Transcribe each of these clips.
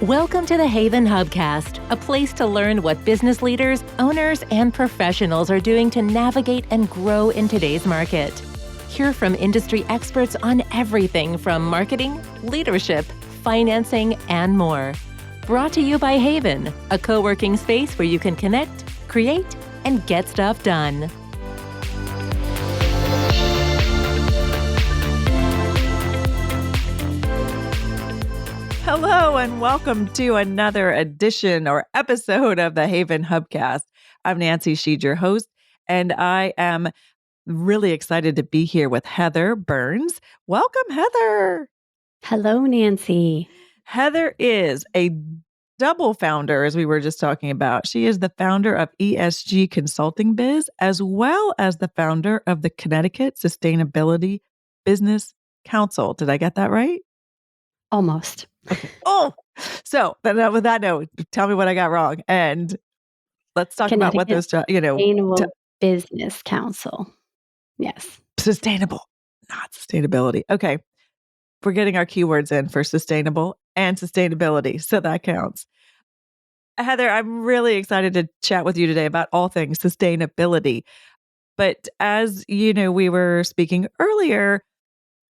Welcome to the Haven Hubcast, a place to learn what business leaders, owners, and professionals are doing to navigate and grow in today's market. Hear from industry experts on everything from marketing, leadership, financing, and more. Brought to you by Haven, a co-working space where you can connect, create, and get stuff done. Hello and welcome to another edition or episode of the Haven Hubcast. I'm Nancy Sheed, your host, and I am really excited to be here with Heather Burns. Welcome, Heather. Hello, Nancy. Heather is a double founder, as we were just talking about. She is the founder of ESG Consulting Biz, as well as the founder of the Connecticut Sustainability Business Council. Did I get that right? Almost. Okay. Oh, so then with that note, tell me what I got wrong, and let's talk about what those, Sustainable Business Council. Yes, sustainable, not sustainability. Okay, we're getting our keywords in for sustainable and sustainability, so that counts. Heather, I'm really excited to chat with you today about all things sustainability. But as you know, we were speaking earlier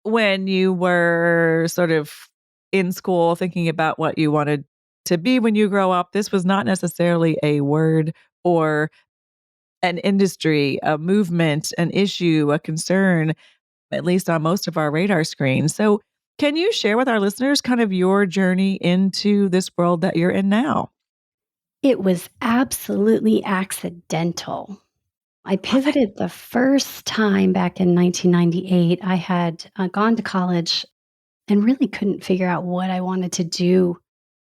when you were sort of in school thinking about what you wanted to be when you grow up. This was not necessarily a word or an industry, a movement, an issue, a concern, at least on most of our radar screens. So can you share with our listeners kind of your journey into this world that you're in now? it was absolutely accidental. I pivoted the first time back in 1998. I had gone to college and really couldn't figure out what I wanted to do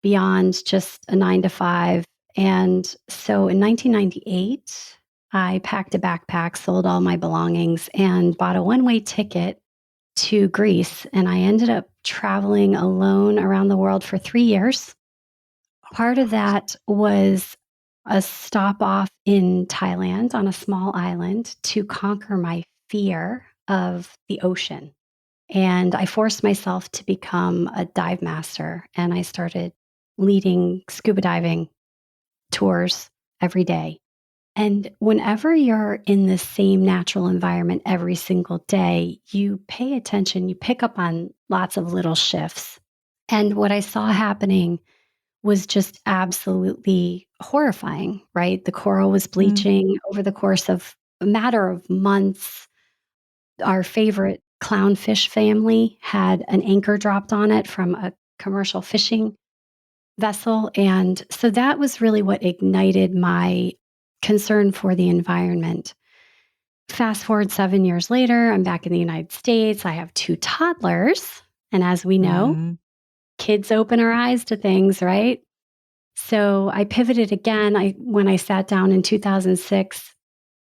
beyond just a 9 to 5. And so in 1998, I packed a backpack, sold all my belongings, and bought a one-way ticket to Greece. And I ended up traveling alone around the world for 3 years. Part of that was a stop off in Thailand on a small island to conquer my fear of the ocean. And I forced myself to become a dive master, and I started leading scuba diving tours every day. And whenever you're in the same natural environment every single day, you pay attention, you pick up on lots of little shifts. And what I saw happening was just absolutely horrifying, right? The coral was bleaching over the course of a matter of months. Our favorite clownfish family had an anchor dropped on it from a commercial fishing vessel. And so that was really what ignited my concern for the environment. Fast forward 7 years later, I'm back in the United States. I have 2 toddlers. And as we know, kids open our eyes to things, right? So I pivoted again when I sat down in 2006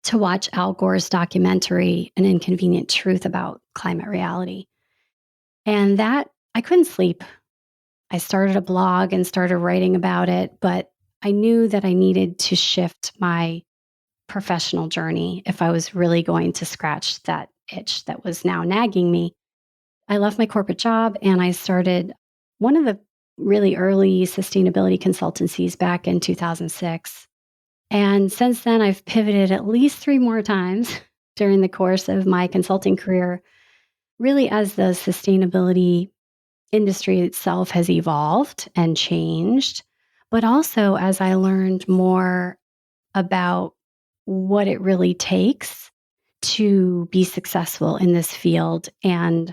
to watch Al Gore's documentary, An Inconvenient Truth About Climate Reality. And that, I couldn't sleep. I started a blog and started writing about it, but I knew that I needed to shift my professional journey if I was really going to scratch that itch that was now nagging me. I left my corporate job and I started one of the really early sustainability consultancies back in 2006. And since then, I've pivoted at least 3 more times during the course of my consulting career, really as the sustainability industry itself has evolved and changed, but also as I learned more about what it really takes to be successful in this field and,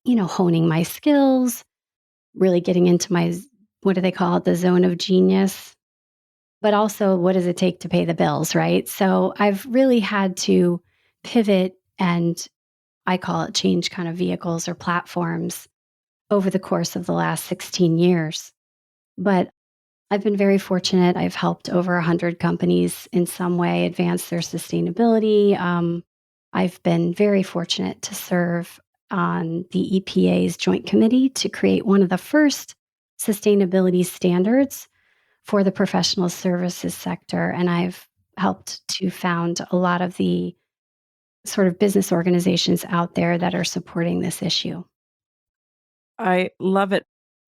honing my skills, really getting into my, what do they call it, the zone of genius, but also what does it take to pay the bills, right? So I've really had to pivot and I call it change kind of vehicles or platforms over the course of the last 16 years. But I've been very fortunate. I've helped over 100 companies in some way advance their sustainability. I've been very fortunate to serve on the EPA's Joint Committee to create one of the first sustainability standards for the professional services sector. And I've helped to found a lot of the sort of business organizations out there that are supporting this issue. I love it.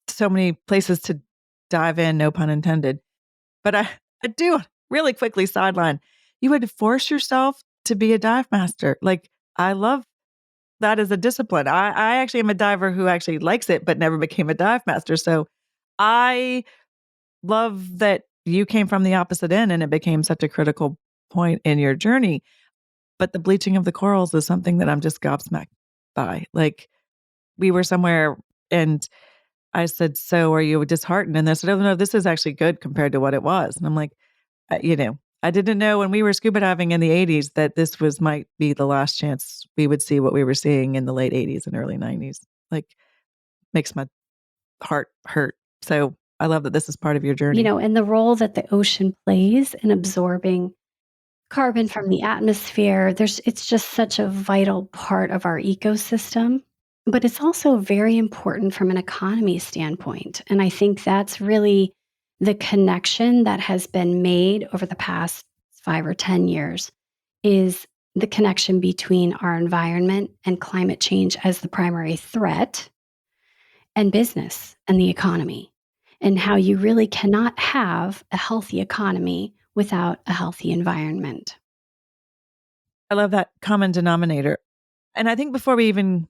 So many places to dive in, no pun intended. But I do really quickly sideline. You had to force yourself to be a dive master. Like, I love that as a discipline. I actually am a diver who actually likes it, but never became a dive master. So I love that you came from the opposite end and it became such a critical point in your journey. But the bleaching of the corals is something that I'm just gobsmacked by. Like, we were somewhere and I said, "So are you disheartened?" And they said, "Oh, no, this is actually good compared to what it was." And I'm like, I didn't know when we were scuba diving in the 80s that this might be the last chance we would see what we were seeing in the late 80s and early 90s. Like, makes my heart hurt. So I love that this is part of your journey. And the role that the ocean plays in absorbing carbon from the atmosphere, it's just such a vital part of our ecosystem. But it's also very important from an economy standpoint. And I think that's really the connection that has been made over the past 5 or 10 years is the connection between our environment and climate change as the primary threat and business and the economy, and how you really cannot have a healthy economy without a healthy environment. I love that common denominator. And I think before we even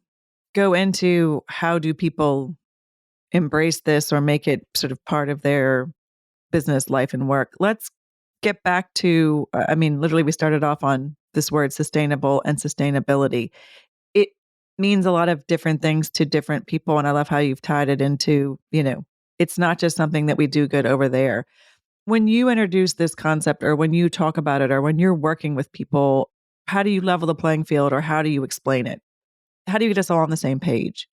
go into how do people embrace this or make it sort of part of their business life and work, let's get back to, literally we started off on this word sustainable and sustainability. It means a lot of different things to different people. And I love how you've tied it into, it's not just something that we do good over there. When you introduce this concept or when you talk about it or when you're working with people, how do you level the playing field or how do you explain it? How do you get us all on the same page?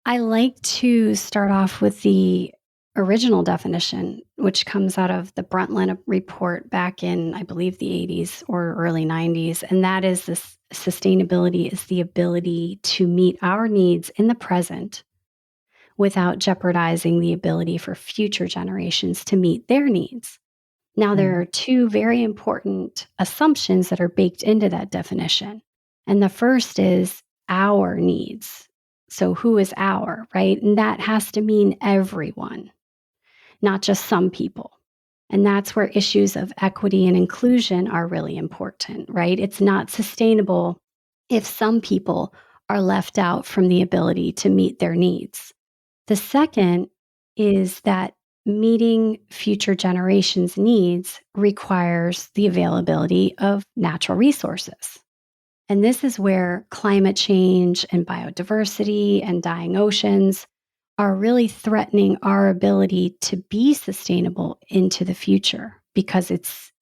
I like to start off with the original definition, which comes out of the Brundtland report back in, I believe, the 80s or early 90s. And that is this sustainability is the ability to meet our needs in the present without jeopardizing the ability for future generations to meet their needs. Now, there are two very important assumptions that are baked into that definition. And the first is our needs. So, who is our, right? And that has to mean everyone, not just some people. And that's where issues of equity and inclusion are really important, right? It's not sustainable if some people are left out from the ability to meet their needs. The second is that meeting future generations' needs requires the availability of natural resources. And this is where climate change and biodiversity and dying oceans are really threatening our ability to be sustainable into the future because it's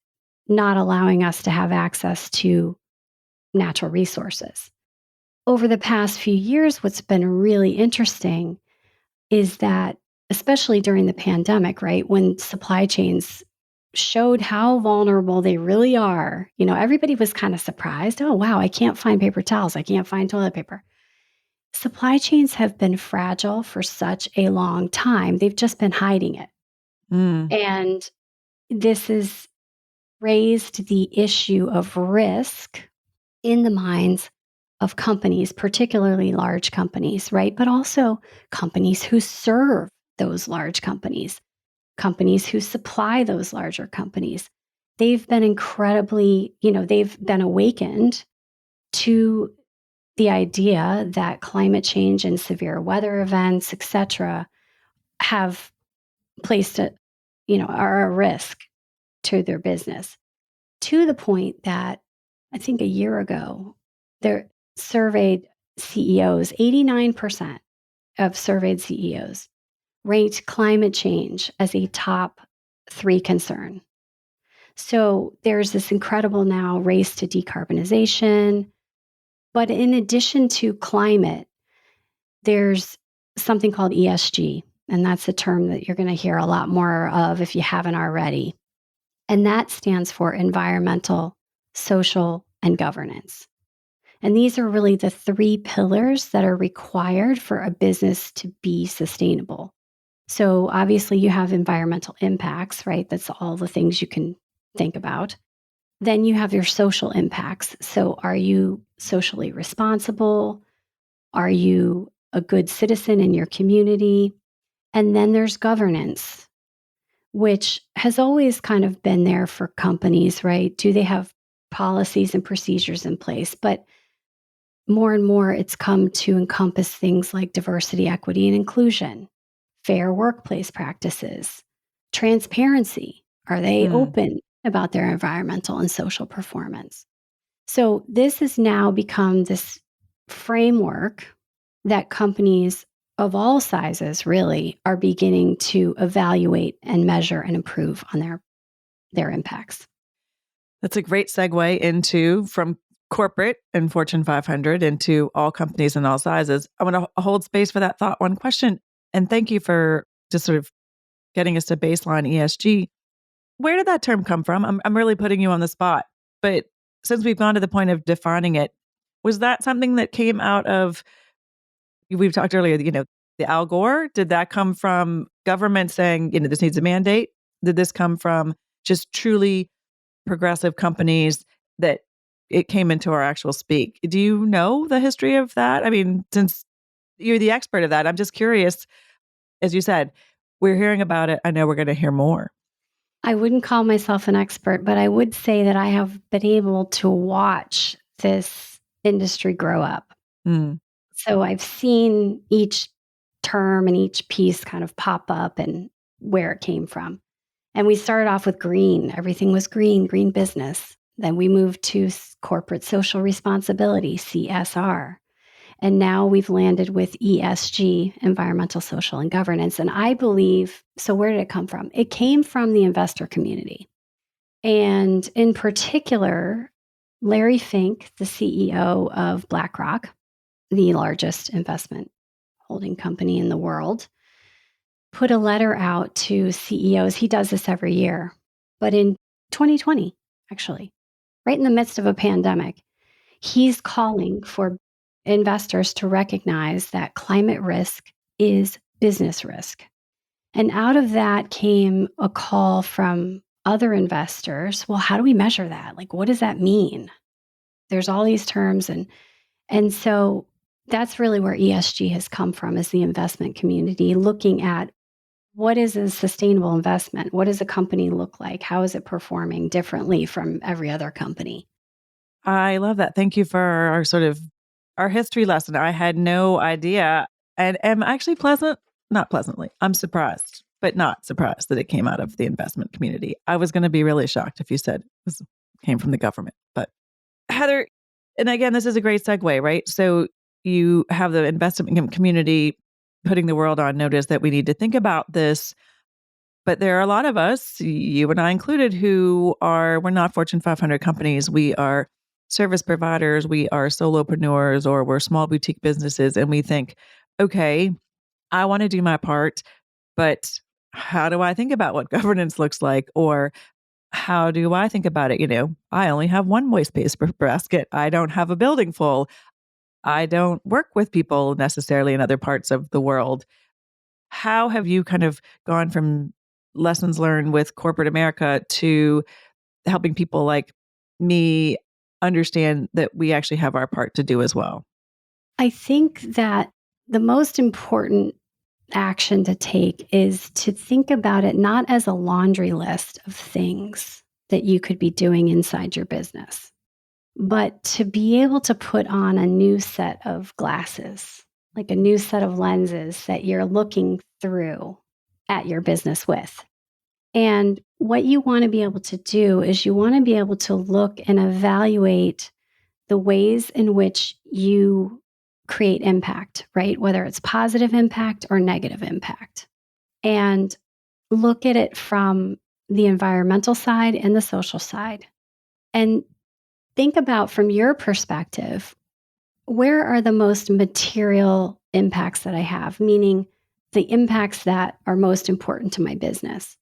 not allowing us to have access to natural resources. Over the past few years, what's been really interesting is that, especially during the pandemic, right, when supply chains showed how vulnerable they really are, everybody was kind of surprised. Oh, wow, I can't find paper towels. I can't find toilet paper. Supply chains have been fragile for such a long time. They've just been hiding it. And this has raised the issue of risk in the minds of companies, particularly large companies, right? But also companies who serve those large companies, companies who supply those larger companies. They've been incredibly, they've been awakened to the idea that climate change and severe weather events, et cetera, have placed are a risk to their business, to the point that I think a year ago, they surveyed CEOs, 89% of surveyed CEOs ranked climate change as a top 3 concern. So there's this incredible now race to decarbonization. But in addition to climate, there's something called ESG, and that's a term that you're going to hear a lot more of if you haven't already. And that stands for environmental, social, and governance. And these are really the 3 pillars that are required for a business to be sustainable. So obviously you have environmental impacts, right? That's all the things you can think about. Then you have your social impacts. So are you socially responsible? Are you a good citizen in your community? And then there's governance, which has always kind of been there for companies, right? Do they have policies and procedures in place? But more and more, it's come to encompass things like diversity, equity, and inclusion, fair workplace practices, transparency. Are they Mm. open about their environmental and social performance? So, this has now become this framework that companies of all sizes really are beginning to evaluate and measure and improve on their impacts. That's a great segue into from corporate and Fortune 500 into all companies and all sizes. I want to hold space for that thought. One question, and thank you for just sort of getting us to baseline ESG. Where did that term come from? I'm really putting you on the spot, but since we've gone to the point of defining it, was that something that came out of, we've talked earlier, the Al Gore? Did that come from government saying, this needs a mandate? Did this come from just truly progressive companies that it came into our actual speak? Do you know the history of that? I mean, since you're the expert of that, I'm just curious. As you said, we're hearing about it. I know we're going to hear more. I wouldn't call myself an expert, but I would say that I have been able to watch this industry grow up. Mm. So I've seen each term and each piece kind of pop up and where it came from. And we started off with green. Everything was green, green business. Then we moved to corporate social responsibility, CSR. And now we've landed with ESG, environmental, social, and governance. And I believe, so where did it come from? It came from the investor community. And in particular, Larry Fink, the CEO of BlackRock, the largest investment holding company in the world, put a letter out to CEOs. He does this every year, but in 2020, actually, right in the midst of a pandemic, he's calling for investors to recognize that climate risk is business risk. And out of that came a call from other investors. Well, how do we measure that? Like, what does that mean? There's all these terms. And so that's really where ESG has come from, is the investment community looking at what is a sustainable investment? What does a company look like? How is it performing differently from every other company? I love that. Thank you for our history lesson. I had no idea and am actually not pleasantly. I'm surprised, but not surprised that it came out of the investment community. I was going to be really shocked if you said this came from the government. But Heather, and again, this is a great segue, right? So you have the investment community putting the world on notice that we need to think about this. But there are a lot of us, you and I included, we're not Fortune 500 companies. We are service providers, we are solopreneurs, or we're small boutique businesses. And we think, okay, I want to do my part, but how do I think about what governance looks like? Or how do I think about it? I only have one waste basket. I don't have a building full. I don't work with people necessarily in other parts of the world. How have you kind of gone from lessons learned with corporate America to helping people like me understand that we actually have our part to do as well? I think that the most important action to take is to think about it not as a laundry list of things that you could be doing inside your business, but to be able to put on a new set of glasses, like a new set of lenses that you're looking through at your business with. And what you want to be able to do is you want to be able to look and evaluate the ways in which you create impact, right? Whether it's positive impact or negative impact. And look at it from the environmental side and the social side. And think about, from your perspective, where are the most material impacts that I have, meaning the impacts that are most important to my business.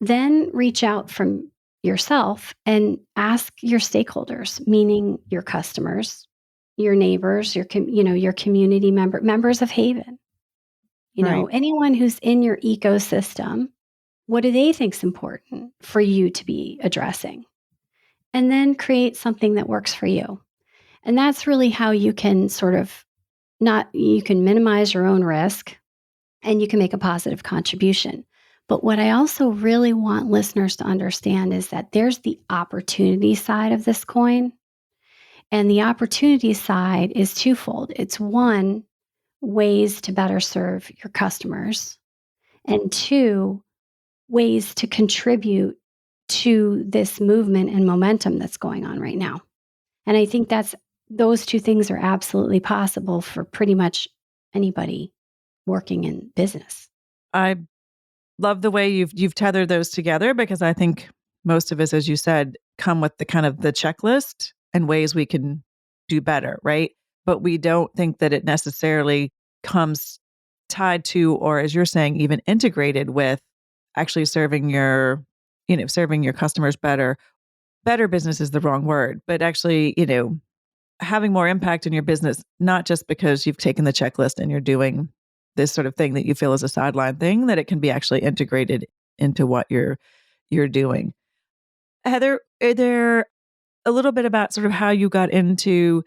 Then reach out from yourself and ask your stakeholders, meaning your customers, your neighbors, your community members of Haven, Right. anyone who's in your ecosystem. What do they think is important for you to be addressing? And then create something that works for you. And that's really how you can you can minimize your own risk and you can make a positive contribution. But what I also really want listeners to understand is that there's the opportunity side of this coin. And the opportunity side is twofold. It's one, ways to better serve your customers, and two, ways to contribute to this movement and momentum that's going on right now. And I think those two things are absolutely possible for pretty much anybody working in business. I love the way you've tethered those together, because I think most of us, as you said, come with the kind of the checklist and ways we can do better, right? But we don't think that it necessarily comes tied to, or as you're saying, even integrated with actually serving serving your customers better. Better business is the wrong word, but actually, having more impact in your business, not just because you've taken the checklist and you're doing this sort of thing that you feel is a sideline thing, that it can be actually integrated into what you're doing. Heather, are there a little bit about sort of how you got into,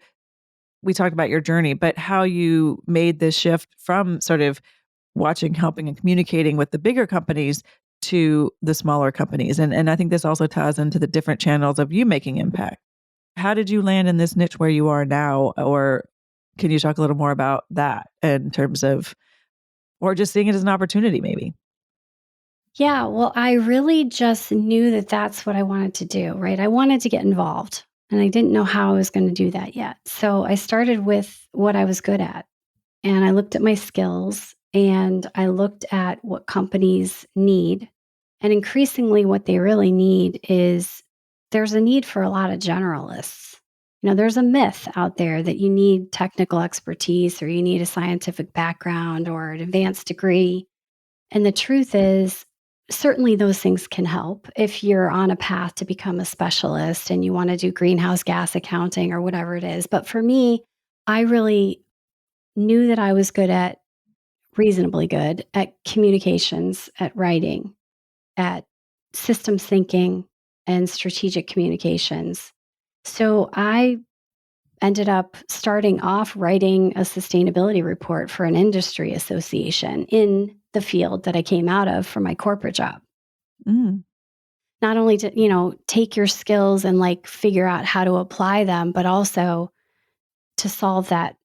we talked about your journey, but how you made this shift from sort of watching, helping, and communicating with the bigger companies to the smaller companies. And I think this also ties into the different channels of you making impact. How did you land in this niche where you are now? Or can you talk a little more about that in terms of, or just seeing it as an opportunity maybe? Yeah, well, I really just knew that that's what I wanted to do, right? I wanted to get involved, and I didn't know how I was going to do that yet. So I started with what I was good at, and I looked at my skills, and I looked at what companies need. And increasingly, what they really need is there's a need for a lot of generalists. There's a myth out there that you need technical expertise or you need a scientific background or an advanced degree. And the truth is, certainly those things can help if you're on a path to become a specialist and you want to do greenhouse gas accounting or whatever it is. But for me, I really knew that I was reasonably good at communications, at writing, at systems thinking, and strategic communications. So I ended up starting off writing a sustainability report for an industry association in the field that I came out of for my corporate job. Mm. Not only to, take your skills and figure out how to apply them, but also to solve that,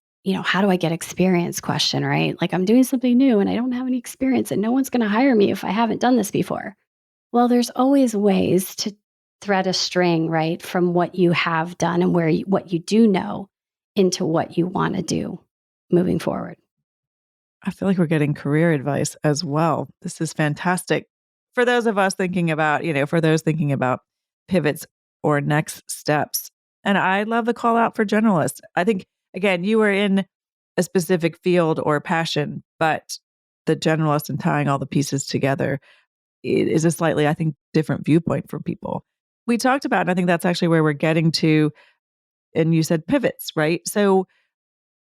how do I get experience question, right? Like I'm doing something new and I don't have any experience and no one's going to hire me if I haven't done this before. Well, there's always ways to thread a string, right, from what you have done and what you do know into what you want to do moving forward. I feel like we're getting career advice as well. This is fantastic. For those of us thinking about, for those thinking about pivots or next steps. And I love the call out for generalists. I think, again, you were in a specific field or passion, but the generalist and tying all the pieces together is a slightly, I think, different viewpoint for people. We talked about, and I think that's actually where we're getting to, and you said pivots, right? So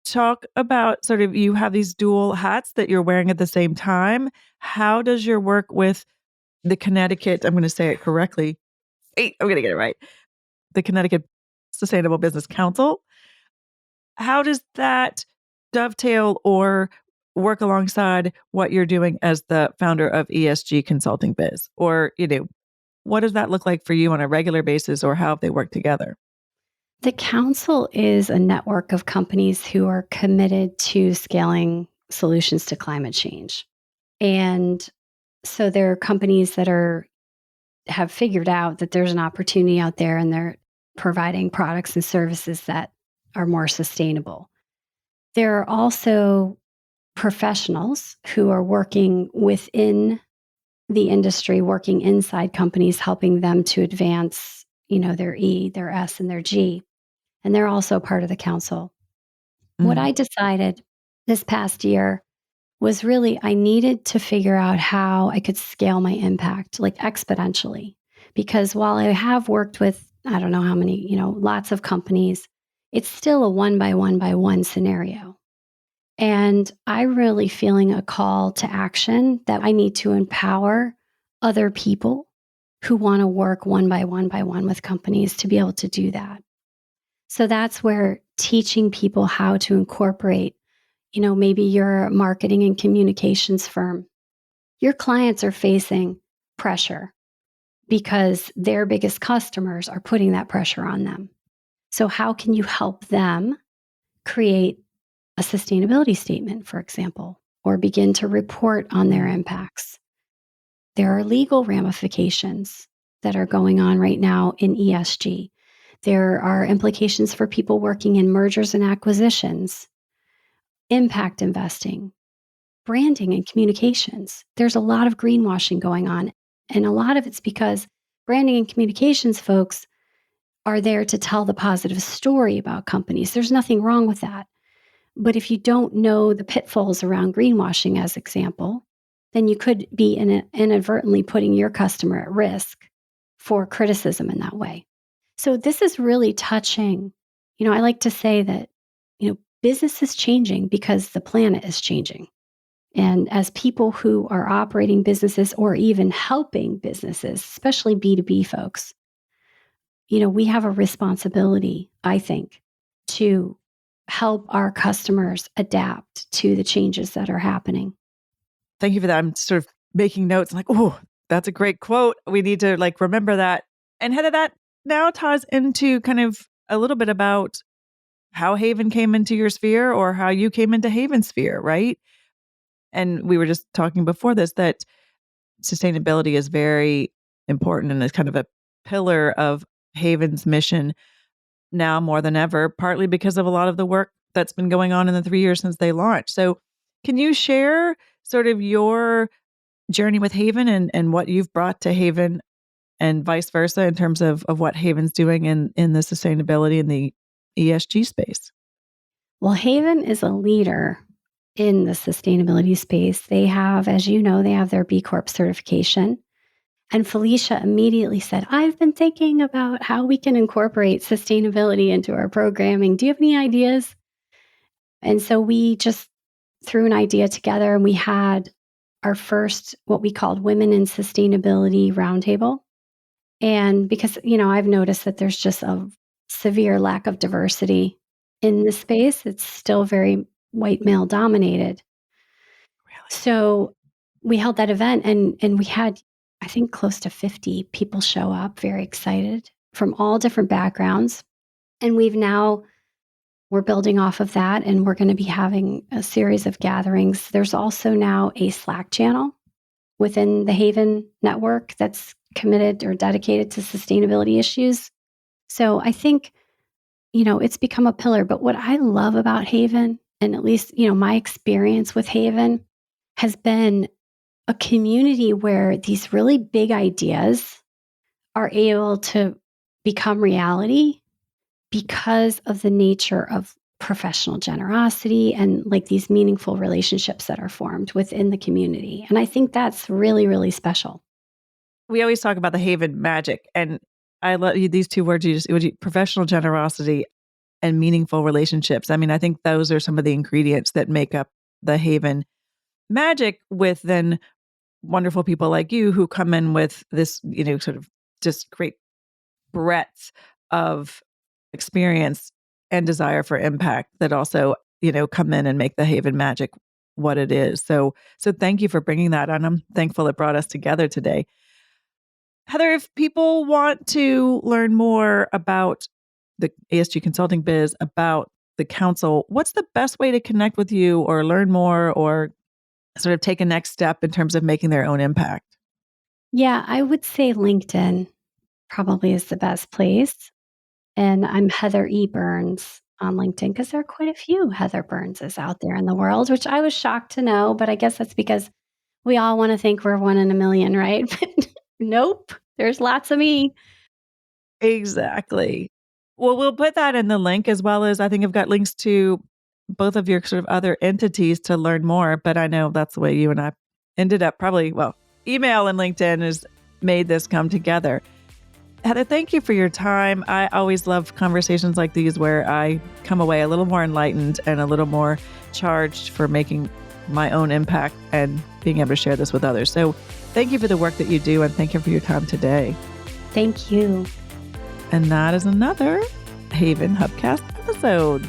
talk about sort of, you have these dual hats that you're wearing at the same time. How does your work with the Connecticut, I'm going to say it correctly. Wait, I'm going to get it right. The Connecticut Sustainable Business Council. How does that dovetail or work alongside what you're doing as the founder of ESG Consulting Biz? Or, what does that look like for you on a regular basis, or how have they work together? The council is a network of companies who are committed to scaling solutions to climate change. And so there are companies that have figured out that there's an opportunity out there and they're providing products and services that are more sustainable. There are also professionals who are working within the industry, working inside companies, helping them to advance, their E, their S, and their G. And they're also part of the council. What Mm. I decided this past year was really I needed to figure out how I could scale my impact exponentially. Because while I have worked with, I don't know how many, lots of companies, it's still a one by one scenario. And I'm really feeling a call to action that I need to empower other people who want to work one by one with companies to be able to do that. So that's where teaching people how to incorporate, Maybe you're a marketing and communications firm. Your clients are facing pressure because their biggest customers are putting that pressure on them. So how can you help them create a sustainability statement, for example, or begin to report on their impacts? There are legal ramifications that are going on right now in ESG. There are implications for people working in mergers and acquisitions, impact investing, branding and communications. There's a lot of greenwashing going on. And a lot of it's because branding and communications folks are there to tell the positive story about companies. There's nothing wrong with that. But if you don't know the pitfalls around greenwashing, as example, then you could be inadvertently putting your customer at risk for criticism in that way. So this is really touching. I like to say that, business is changing because the planet is changing. And as people who are operating businesses or even helping businesses, especially B2B folks, we have a responsibility, I think, to help our customers adapt to the changes that are happening. Thank you for that. I'm sort of making notes. I'm like, oh, that's a great quote. We need to remember that. And Heather, that now ties into kind of a little bit about how Haven came into your sphere or how you came into Haven's sphere, right? And we were just talking before this that sustainability is very important and is kind of a pillar of Haven's mission now more than ever, partly because of a lot of the work that's been going on in the 3 years since they launched. So can you share sort of your journey with Haven and what you've brought to Haven and vice versa in terms of what Haven's doing in the sustainability and the ESG space? Well, Haven is a leader in the sustainability space. They have, as you know, they have their B Corp certification. And Felicia immediately said, I've been thinking about how we can incorporate sustainability into our programming. Do you have any ideas? And so we just threw an idea together and we had our first, what we called Women in Sustainability Roundtable. And because, I've noticed that there's just a severe lack of diversity in the space. It's still very white male dominated. Really? So we held that event and we had, I think, close to 50 people show up, very excited from all different backgrounds. And we're building off of that and we're going to be having a series of gatherings. There's also now a Slack channel within the Haven network that's committed or dedicated to sustainability issues. So I think, it's become a pillar. But what I love about Haven, and at least, my experience with Haven has been a community where these really big ideas are able to become reality because of the nature of professional generosity and these meaningful relationships that are formed within the community. And I think that's really, really special. We always talk about the Haven magic, and I love these two words professional generosity and meaningful relationships. I mean, I think those are some of the ingredients that make up the Haven magic, with then wonderful people like you who come in with this, sort of just great breadth of experience and desire for impact that also, come in and make the Haven magic what it is. So thank you for bringing that on. I'm thankful it brought us together today. Heather, if people want to learn more about the ESG Consulting Biz, about the council, what's the best way to connect with you or learn more or sort of take a next step in terms of making their own impact? Yeah, I would say LinkedIn probably is the best place. And I'm Heather E. Burns on LinkedIn because there are quite a few Heather Burnses out there in the world, which I was shocked to know. But I guess that's because we all want to think we're one in a million, right? But nope, there's lots of me. Exactly. Well, we'll put that in the link, as well as I think I've got links to both of your sort of other entities to learn more. But I know that's the way you and I ended up email and LinkedIn has made this come together. Heather, thank you for your time. I always love conversations like these where I come away a little more enlightened and a little more charged for making my own impact and being able to share this with others. So thank you for the work that you do, and thank you for your time today. Thank you. And that is another Haven Hubcast episode.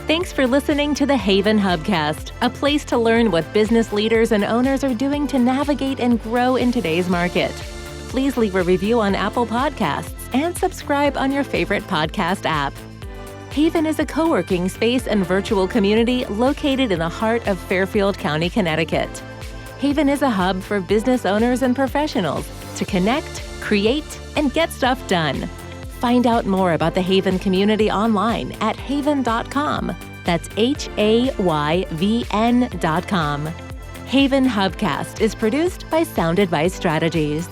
Thanks for listening to the Haven Hubcast, a place to learn what business leaders and owners are doing to navigate and grow in today's market. Please leave a review on Apple Podcasts and subscribe on your favorite podcast app. Haven is a co-working space and virtual community located in the heart of Fairfield County, Connecticut. Haven is a hub for business owners and professionals to connect, create, and get stuff done. Find out more about the Haven community online at haven.com. That's HAYVN.com. Haven Hubcast is produced by Sound Advice Strategies.